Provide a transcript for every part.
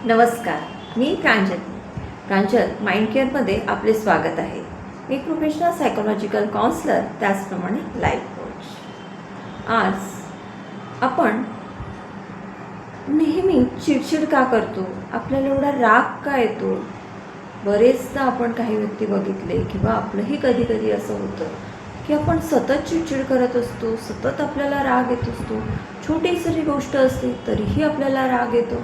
नमस्कार, मी प्रांजल माइंड केअरमध्ये आपले स्वागत आहे. मी प्रोफेशनल सायकोलॉजिकल काउन्सलर, त्याचप्रमाणे लाईफ कोच. आज आपण नेहमी चिडचिड का करतो, आपल्याला एवढा राग का येतो. बरेचदा आपण काही व्यक्ती बघितले किंवा आपलंही कधी कधी असं होतं की आपण सतत चिडचिड करत असतो, सतत आपल्याला राग येत असतो. छोटी जरी गोष्ट असते तरीही आपल्याला राग येतो.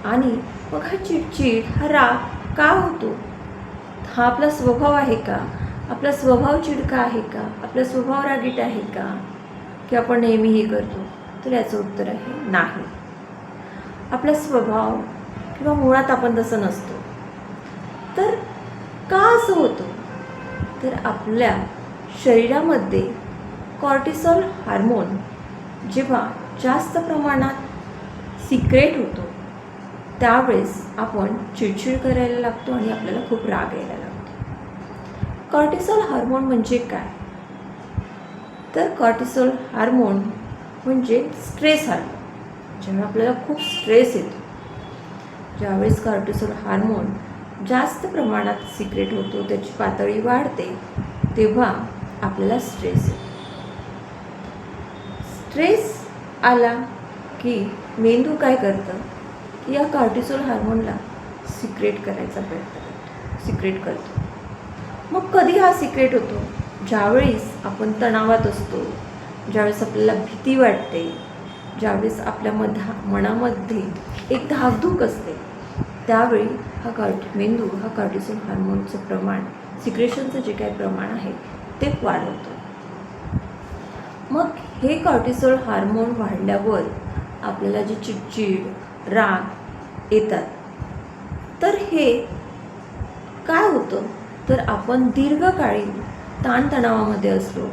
आणि मग हा चिडचिड, हा राग का होतो? हा आपला स्वभाव आहे का? आपला स्वभाव चिडका आहे का? आपला स्वभाव रागीट आहे का? की आपण नेहमी हे करतो? तर याचं उत्तर आहे नाही. आपला स्वभाव किंवा मुळात आपण तसं नसतो. तर का असं होतं? तर आपल्या शरीरामध्ये कॉर्टिसॉल हार्मोन जेव्हा जास्त प्रमाणात सिक्रेट होतो त्यावेळेस आपण चिडचिड करायला लागतो आणि आपल्याला खूप राग यायला लागतो. कॉर्टिसॉल हार्मोन म्हणजे काय? तर कॉर्टिसॉल हार्मोन म्हणजे स्ट्रेस हार्मोन. जेव्हा आपल्याला खूप स्ट्रेस येतो, ज्यावेळेस कॉर्टिसॉल हार्मोन जास्त प्रमाणात सिक्रेट होतो, त्याची पातळी वाढते, तेव्हा आपल्याला स्ट्रेस येतो. स्ट्रेस आला की मेंदू काय करतं? या कॉर्टिसॉल हार्मोनला सिक्रेट करायचा प्रयत्न करतो. मग कधी हा सिक्रेट होतो? ज्यावेळेस आपण तणावात असतो, ज्यावेळेस आपल्याला भीती वाटते, ज्यावेळेस आपल्या मनामध्ये एक धाकधूक असते, त्यावेळी मेंदू हा कॉर्टिसॉल हार्मोनचं प्रमाण, सिक्रेशनचं जे काही प्रमाण आहे ते वाढवतो. मग हे कॉर्टिसॉल हार्मोन वाढल्यावर आपल्याला जी चिडचिड, राग येतात. तर हे काय होतं? तर आपण दीर्घकाळी ताणतणावामध्ये असलो.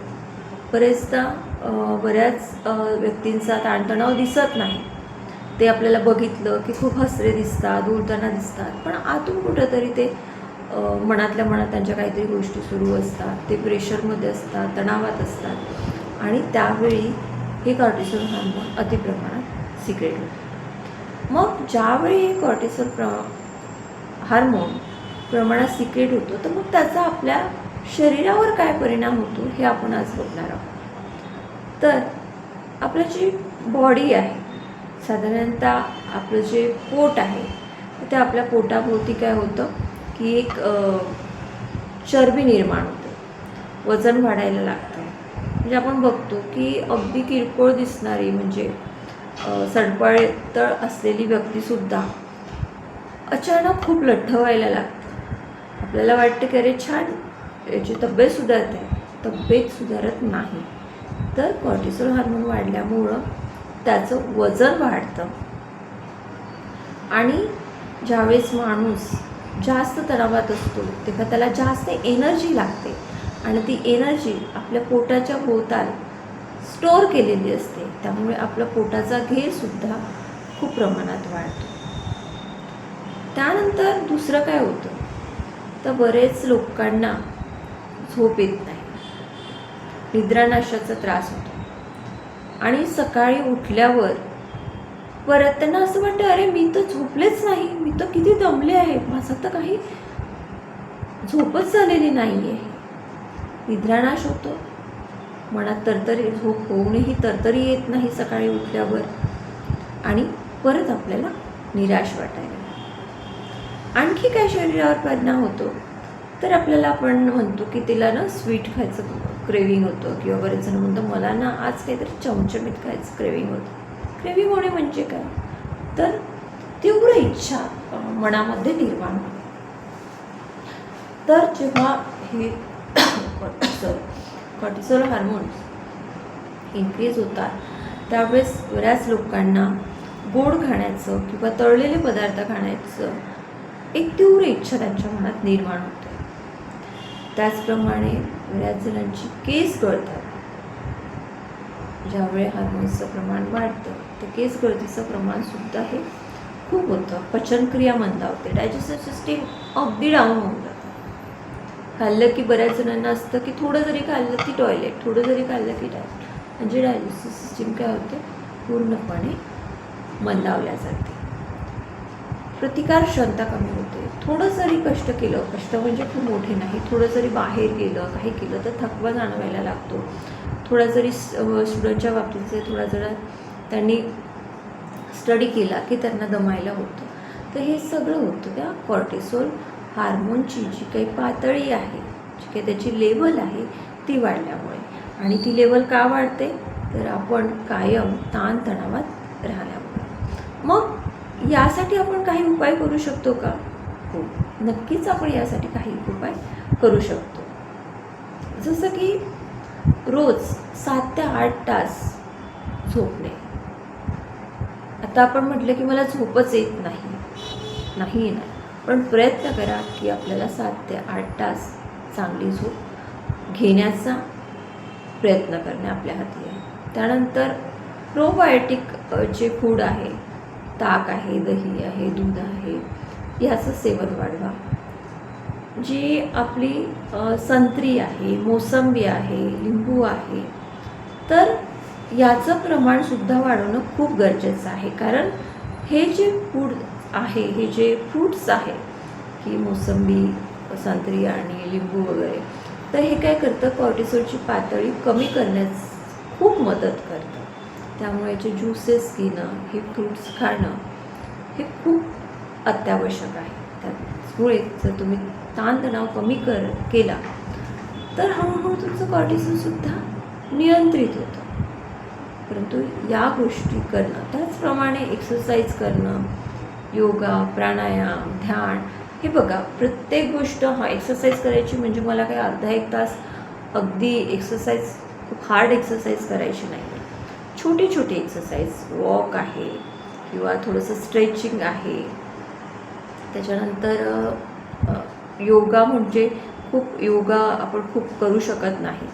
बऱ्याच व्यक्तींचा ताणतणाव दिसत नाही. ते आपल्याला बघितलं की खूप हसरे दिसतात, बोलताना दिसतात, पण आतून कुठंतरी ते मनातल्या मनात त्यांच्या काहीतरी गोष्टी सुरू असतात. ते प्रेशरमध्ये असतात, तणावात असतात आणि त्यावेळी हे कॉर्टिसॉल हार्मोन अतिप्रमाणात सिक्रेट होतं. मग ज्यावेळी हे कॉर्टिसॉल हार्मोन प्रमाणात सिक्रेट होतो, तर मग त्याचा आपल्या शरीरावर काय परिणाम होतो हे आपण आज बघणार आहोत. तर आपलं जी बॉडी आहे, साधारणतः आपलं जे पोट आहे, ते आपल्या पोटाभोवती काय होतं की एक चरबी निर्माण होते, वजन वाढायला लागतं. म्हणजे आपण बघतो की अगदी किरकोळ दिसणारी, म्हणजे सडपातळ असलेली व्यक्तीसुद्धा अचानक खूप लठ्ठ व्हायला लागते. आपल्याला वाटतं की अरे छान, याची तब्येत सुधारते. तब्येत सुधारत नाही. तर कॉर्टिसॉल हार्मोन वाढल्यामुळं त्याचं वजन वाढतं आणि ज्यावेळेस माणूस जास्त तणावात असतो तेव्हा त्याला जास्त एनर्जी लागते आणि ती एनर्जी आपल्या पोटाच्या भोवताल स्टोअर केलेली असते. त्यामुळे आपला पोटाचा घेरसुद्धा खूप प्रमाणात वाढतो. त्यानंतर दुसरं काय होतं? तर बरेच लोकांना झोप येत नाही, निद्रानाशाचा त्रास होतो आणि सकाळी उठल्यावर परत त्यांना असं वाटतं अरे मी तर झोपलेच नाही, मी तर किती दमले आहे, माझं तर काही झोपच झालेली नाही आहे. निद्रानाश होतो, मनात तरतरी, झोप होऊनही तरतरी येत नाही सकाळी उठल्यावर आणि परत आपल्याला निराश वाटायला. आणखी काय शरीरावर परिणाम होतो? तर आपल्याला आपण म्हणतो की तिला ना स्वीट खायचं क्रेविंग होतं, किंवा बरेच जण म्हणतो मला ना आज काहीतरी चमचमीत खायचं क्रेविंग होतं. क्रेविंग होणे म्हणजे काय? तर तीव्र इच्छा मनामध्ये निर्माण होते. तर जेव्हा हे कॉर्टिसॉल हार्मोन्स इन्क्रीज होतात त्यावेळेस बऱ्याच लोकांना गोड खाण्याचं किंवा तळलेले पदार्थ खाण्याचं एक तीव्र इच्छा त्यांच्या मनात निर्माण होते. त्याचप्रमाणे बऱ्याच जणांची केस गळतात. ज्यावेळी हार्मोन्सचं प्रमाण वाढतं तर केस गळतीचं प्रमाणसुद्धा हे खूप होतं. पचनक्रिया मंदावते, डायजेस्टिव्ह सिस्टीम अगदी डाऊन होऊन जातं. खाल्लं की बऱ्याच जणांना असतं की थोडं जरी खाल्लं की टॉयलेट, थोडं जरी खाल्लं की टॉयलेट, म्हणजे डायजेस्टिव्ह सिस्टीम काय होते? पूर्णपणे मंदावल्या जाते. प्रतिकार क्षमता कमी होते. थोडं जरी कष्ट केलं, कष्ट म्हणजे खूप मोठे नाही, थोडं जरी बाहेर गेलं, काही केलं तर थकवा जाणवायला लागतो. थोडा जरी स्टुडंटच्या बाबतीत थोडा जरा त्यांनी स्टडी केला की त्यांना दमायला होतं. तर हे सगळं होतं त्या कॉर्टिसोल हार्मोनची जी काही पातळी आहे, जी काही त्याची लेवल आहे ती वाढल्यामुळे. आणि ती लेवल का वाढते, तर आपण कायम ताणतणावात राहिल्यामुळे. मग यासाठी आपण काही उपाय करू शकतो का? हो, नक्कीच आपण यासाठी काही उपाय करू शकतो. जसं की रोज 7 ते 8 तास झोपणे. आता आपण म्हटलं की मला झोपच येत नाही, पण प्रयत्न करा की आपल्याला 7 ते 8 तास चांगली झोप घेण्याचा प्रयत्न करणे आपल्या हाती आहे. त्यानंतर प्रोबायोटिक जे फूड आहे, ताक आहे, दही आहे, दूध आहे, याचं सेवन वाढवा. जी आपली संत्री आहे, मोसंबी आहे, लिंबू आहे, तर याचं प्रमाणसुद्धा वाढवणं खूप गरजेचं आहे. कारण हे जे फूड आहे, हे जे फ्रूट्स आहे की मोसंबी, संत्री आणि लिंबू वगैरे, तर हे काय करतं, कॉर्टिसोलची पातळी कमी करण्यास खूप मदत करतं. त्यामुळे याचे ज्यूसेस घेणं, हे फ्रूट्स खाणं हे खूप अत्यावश्यक आहे. त्यामुळे जर तुम्ही ताणतणाव कमी केला तर हळूहळू तुमचं कॉर्टिसोलसुद्धा नियंत्रित होतं. परंतु या गोष्टी करणं, त्याचप्रमाणे एक्सरसाइज करणं, योगा, प्राणायाम, ध्यान, हे बघा प्रत्येक गोष्ट एक्सरसाइज करायची म्हणजे मला काही अर्धा एक तास अगदी एक्सरसाइज, खूप हार्ड एक्सरसाइज करायची नाही आहे. छोटी छोटी एक्सरसाइज, वॉक आहे किंवा थोडंसं स्ट्रेचिंग आहे. त्याच्यानंतर योगा म्हणजे योगा आपण खूप करू शकत नाही,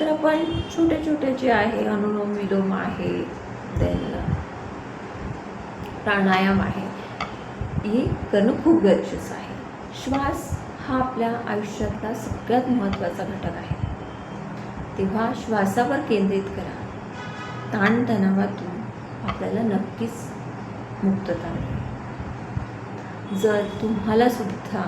तर आपण छोटे छोटे जे आहे, अनुलोम विलोम आहे, देन प्राणायाम आहे, हे करणं खूप गरजेचं आहे. श्वास हा आपल्या आयुष्यातला सगळ्यात महत्त्वाचा घटक आहे. तेव्हा श्वासावर केंद्रित करा. ताणतणावातून आपल्याला नक्कीच मुक्तता मिळेल. जर तुम्हाला सुद्धा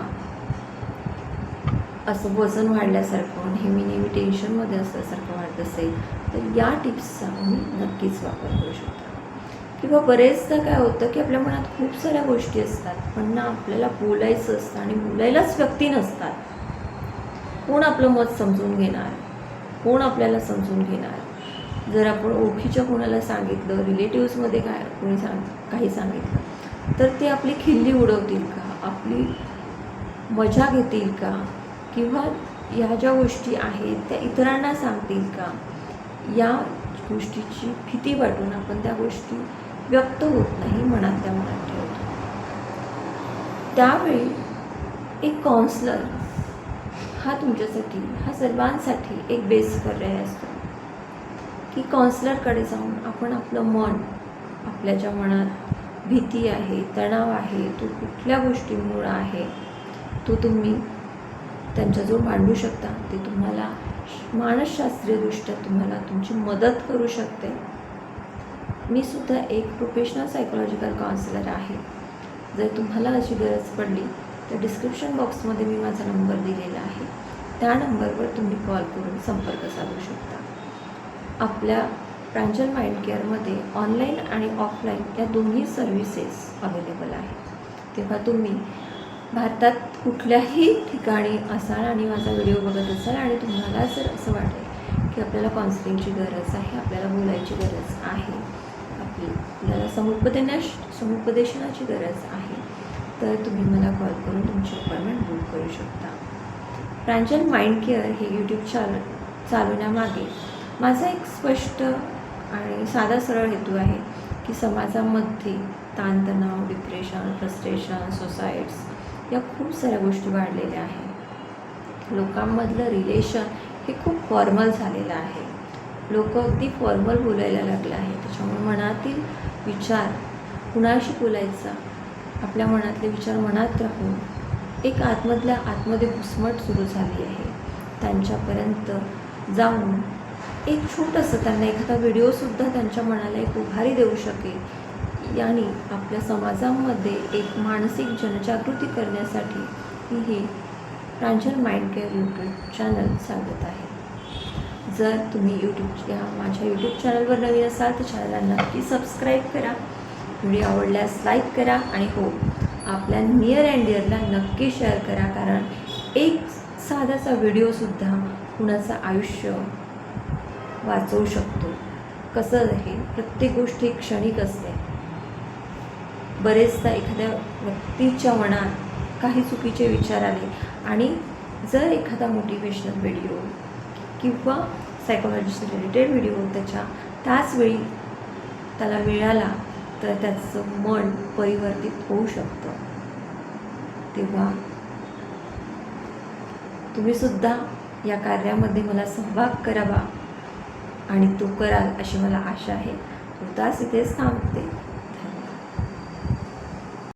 असं वजन वाढल्यासारखं, नेहमी टेन्शनमध्ये असल्यासारखं वाटत असेल, तर या टिप्सचा तुम्ही नक्कीच वापर करू शकता. किंवा बरेचदा काय होतं की आपल्या मनात खूप साऱ्या गोष्टी असतात, पण ना आपल्याला बोलायचं असतं आणि बोलायलाच व्यक्ती नसतात. कोण आपलं मत समजून घेणार, कोण आपल्याला समजून घेणार? जर आपण ओळखीच्या कोणाला सांगितलं, रिलेटिव्समध्ये कोणी काही सांगितलं, तर ते आपली खिल्ली उडवतील का, आपली मजा घेतील का, किंवा ह्या ज्या गोष्टी आहेत त्या इतरांना सांगतील का, या गोष्टीची भीती वाटून आपण त्या गोष्टी व्यक्त होत नाही, मनातल्या मनात ठेवतो. त्यावेळी एक काउन्सलर हा तुमच्यासाठी, हा सर्वांसाठी एक बेस्ट पर्याय असतो की काउन्सलरकडे जाऊन आपण आपलं मन, आपल्या ज्या मनात भीती आहे, तणाव आहे, तो कुठल्या गोष्टींमुळे आहे, तो तुम्ही त्यांच्याजवळ मांडू शकता. ते तुम्हाला मानसशास्त्रीयदृष्ट्या तुम्हाला तुमची मदत करू शकते. मी सुद्धा एक प्रोफेशनल सायकोलॉजिकल काउन्सिलर आहे. जर तुम्हाला अशी गरज पडली तर डिस्क्रिप्शन बॉक्समध्ये मी माझा नंबर दिलेला आहे, त्या नंबरवर तुम्ही कॉल करून संपर्क साधू शकता. आपल्या प्रांजल माइंड केअरमध्ये ऑनलाईन आणि ऑफलाईन या दोन्ही सर्व्हिसेस अवेलेबल आहेत. तेव्हा तुम्ही भारतात कुठल्याही ठिकाणी असाल आणि माझा व्हिडिओ बघत असाल आणि तुम्हाला जर असं वाटेल की आपल्याला काउन्सिलिंगची गरज आहे, आपल्याला बोलायची गरज आहे, आपल्याला समुपदेशनाची गरज आहे, तर तुम्ही मला कॉल करून तुमची अपॉइंटमेंट बुक करू शकता. प्रांजल माइंड केअर हे यूट्यूब चालवण्यामागे माझा एक स्पष्ट आणि साधा सरळ हेतू आहे की समाजामध्ये ताणतणाव, डिप्रेशन, फ्रस्ट्रेशन, सुसाईड्स या खूप साऱ्या गोष्टी वाढलेल्या आहेत. लोकांमधलं रिलेशन हे खूप फॉर्मल झालेलं आहे. लोक अगदी फॉर्मल बोलायला लागले आहे. त्याच्यामुळे मनातील विचार कुणाशी बोलायचा, आपल्या मनातले विचार मनात राहून एक आतमध्ये घुसमट सुरू झाली आहे. त्यांच्यापर्यंत जाऊन एक छोटंसं, त्यांना एखादा व्हिडिओसुद्धा त्यांच्या मनाला एक उभारी देऊ शकेल, यांनी आपल्या समाजामध्ये एक मानसिक जनजागृती करण्यासाठी ही प्रांजल माइंड केअर यूट्यूब चॅनल चालवत आहे. जर तुम्ही माझ्या यूट्यूब चॅनलवर नवीन असाल तर चॅनलला नक्की सबस्क्राईब करा, व्हिडिओ आवडल्यास लाईक करा आणि हो, आपल्या नियर अँड डिअरला नक्की शेअर करा, कारण एक साधासा व्हिडिओसुद्धा कुणाचं आयुष्य वाचवू शकतो. कसं आहे, प्रत्येक गोष्ट क्षणिक असते. बरेचदा एखाद्या व्यक्तीच्या मनात काही चुकीचे विचार आले आणि जर एखादा मोटिवेशनल व्हिडिओ किंवा सायकोलॉजिस्ट रिलेटेड व्हिडिओ त्याच वेळी त्याला मिळाला तर त्याचं मन परिवर्तित होऊ शकतं. तेव्हा तुम्हीसुद्धा या कार्यामध्ये मला सहभाग करावा आणि तो कराल अशी मला आशा आहे. तुर्तास इथेच थांबते.